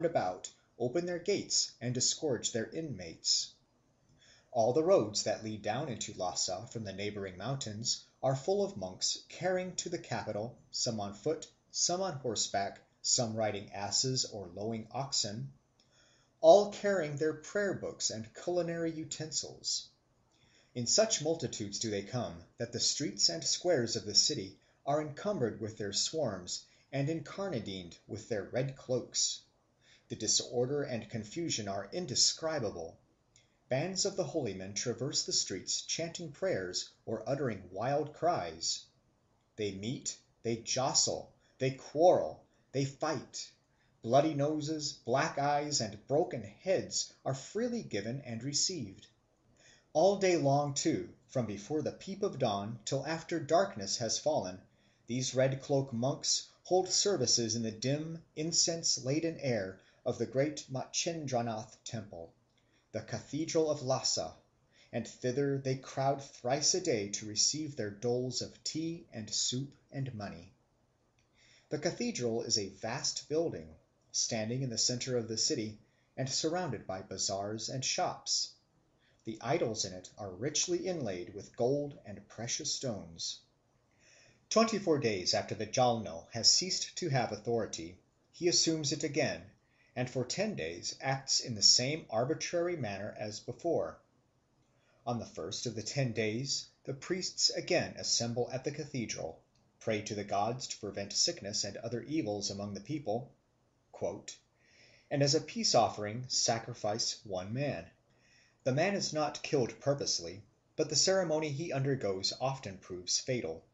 about open their gates and disgorge their inmates. All the roads that lead down into Lhasa from the neighbouring mountains are full of monks carrying to the capital, some on foot, some on horseback, some riding asses or lowing oxen, all carrying their prayer books and culinary utensils. In such multitudes do they come that the streets and squares of the city are encumbered with their swarms and incarnadined with their red cloaks. The disorder and confusion are indescribable. Bands of the holy men traverse the streets chanting prayers or uttering wild cries. They meet, they jostle, they quarrel, they fight. Bloody noses, black eyes, and broken heads are freely given and received. All day long, too, from before the peep of dawn till after darkness has fallen, these red cloak monks hold services in the dim, incense laden air of the great Machindranath temple, the cathedral of Lhasa, and thither they crowd thrice a day to receive their doles of tea and soup and money. The cathedral is a vast building, standing in the centre of the city and surrounded by bazaars and shops. The idols in it are richly inlaid with gold and precious stones. 24 days after the Jalno has ceased to have authority, he assumes it again, and for 10 days acts in the same arbitrary manner as before. On the first of the 10 days, the priests again assemble at the cathedral, pray to the gods to prevent sickness and other evils among the people, and as a peace offering sacrifice one man. The man is not killed purposely, but the ceremony he undergoes often proves fatal.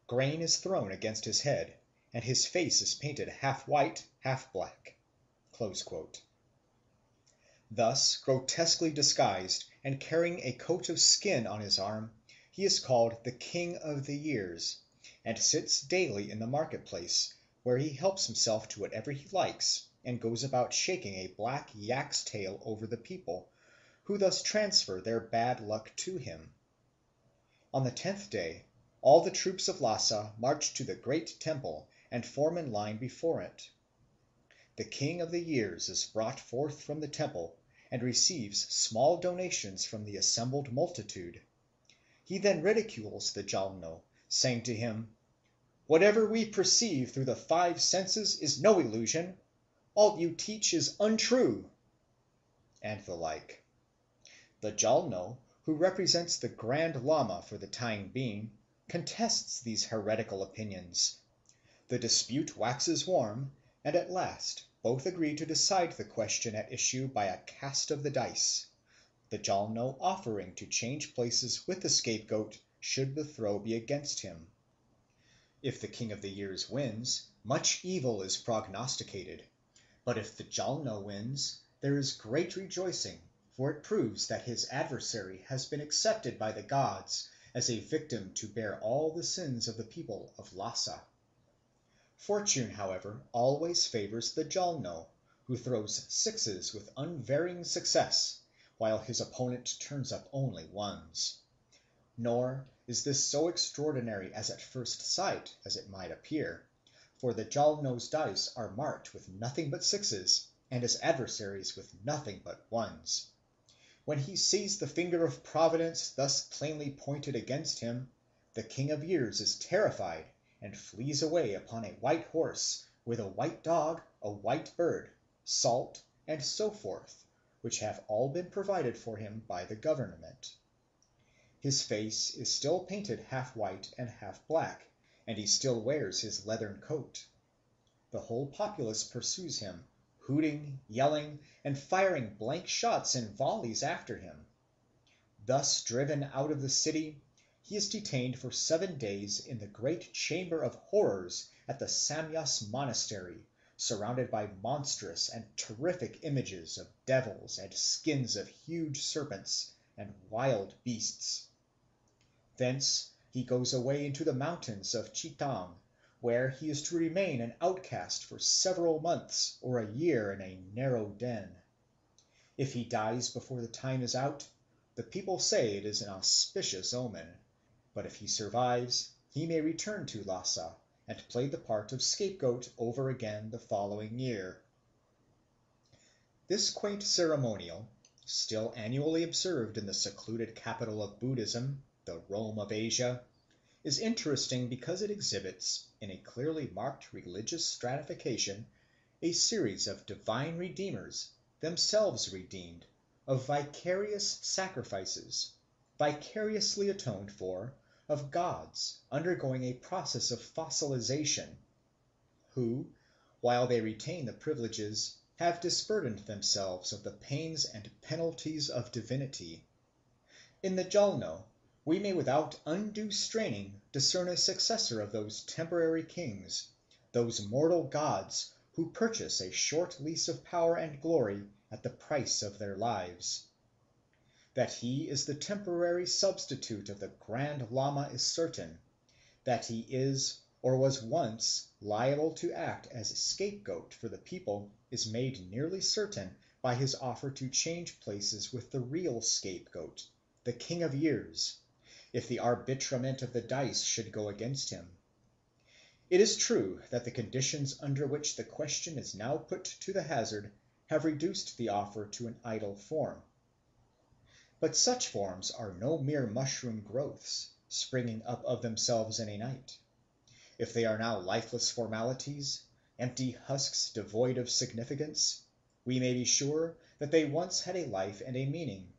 Grain is thrown against his head, and his face is painted half white, half black. Thus, grotesquely disguised and carrying a coat of skin on his arm, he is called the King of the Years, and sits daily in the marketplace, where he helps himself to whatever he likes, and goes about shaking a black yak's tail over the people, who thus transfer their bad luck to him. On the 10th day, all the troops of Lhasa march to the great temple and form in line before it. The King of the Years is brought forth from the temple and receives small donations from the assembled multitude. He then ridicules the Jalno, saying to him, "Whatever we perceive through the 5 senses is no illusion. All you teach is untrue," and the like. The Jalno, who represents the Grand Lama for the time being, contests these heretical opinions. The dispute waxes warm, and at last both agree to decide the question at issue by a cast of the dice, the Jalno offering to change places with the scapegoat should the throw be against him. If the King of the Years wins, much evil is prognosticated, but if the Jalno wins, there is great rejoicing, for it proves that his adversary has been accepted by the gods as a victim to bear all the sins of the people of Lhasa. Fortune, however, always favours the Jalno, who throws sixes with unvarying success, while his opponent turns up only ones. Nor is this so extraordinary as at first sight as it might appear, for the Jalno's dice are marked with nothing but sixes, and his adversaries with nothing but ones. When he sees the finger of Providence thus plainly pointed against him, the King of Years is terrified and flees away upon a white horse, with a white dog, a white bird, salt, and so forth, which have all been provided for him by the government. His face is still painted half white and half black, and he still wears his leathern coat. The whole populace pursues him, hooting, yelling, and firing blank shots and volleys after him. Thus driven out of the city, he is detained for 7 days in the great chamber of horrors at the Samyas monastery, surrounded by monstrous and terrific images of devils and skins of huge serpents and wild beasts. Thence he goes away into the mountains of Chitang, where he is to remain an outcast for several months or a year in a narrow den. If he dies before the time is out, the people say it is an auspicious omen, but if he survives, he may return to Lhasa and play the part of scapegoat over again the following year. This quaint ceremonial, still annually observed in the secluded capital of Buddhism, the Rome of Asia, is interesting because it exhibits, in a clearly marked religious stratification, a series of divine redeemers, themselves redeemed, of vicarious sacrifices, vicariously atoned for, of gods undergoing a process of fossilization, who, while they retain the privileges, have disburdened themselves of the pains and penalties of divinity. In the Jalno we may without undue straining discern a successor of those temporary kings, those mortal gods who purchase a short lease of power and glory at the price of their lives. That he is the temporary substitute of the Grand Lama is certain; that he is or was once liable to act as scapegoat for the people is made nearly certain by his offer to change places with the real scapegoat, the King of Years, if the arbitrament of the dice should go against him. It is true that the conditions under which the question is now put to the hazard have reduced the offer to an idle form. But such forms are no mere mushroom growths, springing up of themselves in a night. If they are now lifeless formalities, empty husks devoid of significance, we may be sure that they once had a life and a meaning.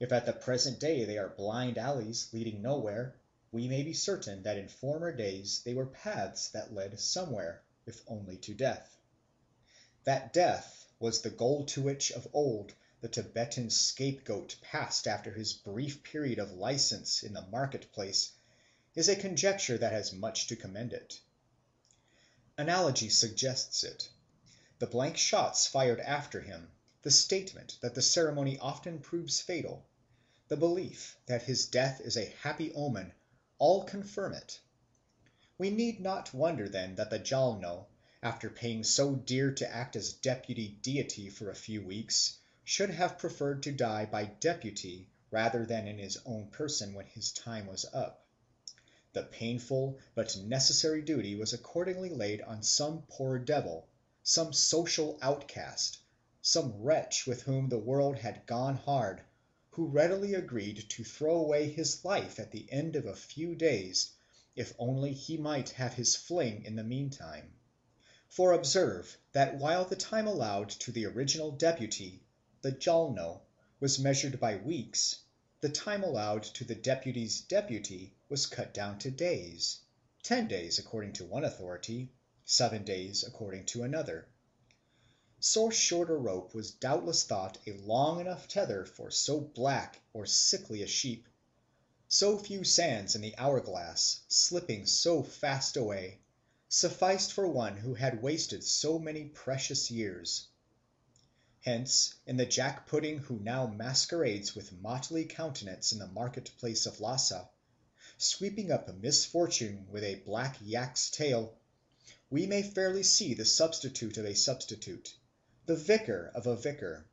If at the present day they are blind alleys leading nowhere, we may be certain that in former days they were paths that led somewhere, if only to death. That death was the goal to which of old the Tibetan scapegoat passed after his brief period of license in the market-place is a conjecture that has much to commend it. Analogy suggests it. The blank shots fired after him, the statement that the ceremony often proves fatal, the belief that his death is a happy omen, all confirm it. We need not wonder then that the Jalno, after paying so dear to act as deputy deity for a few weeks, should have preferred to die by deputy rather than in his own person when his time was up. The painful but necessary duty was accordingly laid on some poor devil, some social outcast, some wretch with whom the world had gone hard, who readily agreed to throw away his life at the end of a few days, if only he might have his fling in the meantime. For observe that while the time allowed to the original deputy, the Jalno, was measured by weeks, the time allowed to the deputy's deputy was cut down to days, 10 days according to one authority, 7 days according to another. So short a rope was doubtless thought a long enough tether for so black or sickly a sheep, so few sands in the hourglass, slipping so fast away, sufficed for one who had wasted so many precious years. Hence, in the jack-pudding who now masquerades with motley countenance in the market-place of Lhasa, sweeping up misfortune with a black yak's tail, we may fairly see the substitute of a substitute, the vicar of a vicar,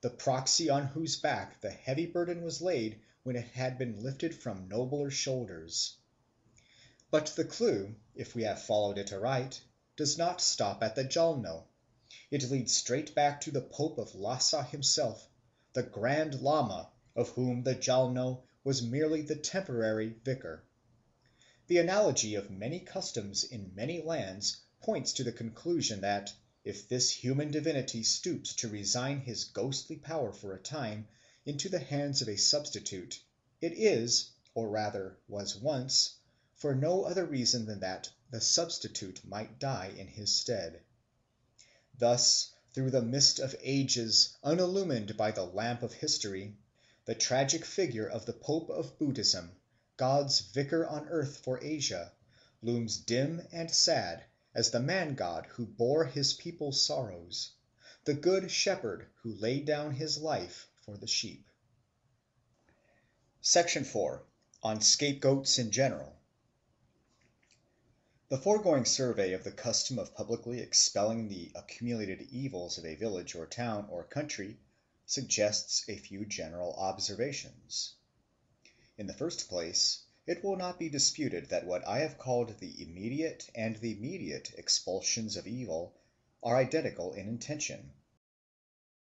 the proxy on whose back the heavy burden was laid when it had been lifted from nobler shoulders. But the clue, if we have followed it aright, does not stop at the Jalno. It leads straight back to the Pope of Lhasa himself, the Grand Lama, of whom the Jalno was merely the temporary vicar. The analogy of many customs in many lands points to the conclusion that, if this human divinity stoops to resign his ghostly power for a time into the hands of a substitute, it is, or rather was once, for no other reason than that the substitute might die in his stead. Thus, through the mist of ages unillumined by the lamp of history, the tragic figure of the Pope of Buddhism, God's vicar on earth for Asia, looms dim and sad as the man-god who bore his people's sorrows, the good shepherd who laid down his life for the sheep. Section 4. On scapegoats in general. The foregoing survey of the custom of publicly expelling the accumulated evils of a village or town or country suggests a few general observations. In the first place, it will not be disputed that what I have called the immediate and the mediate expulsions of evil are identical in intention.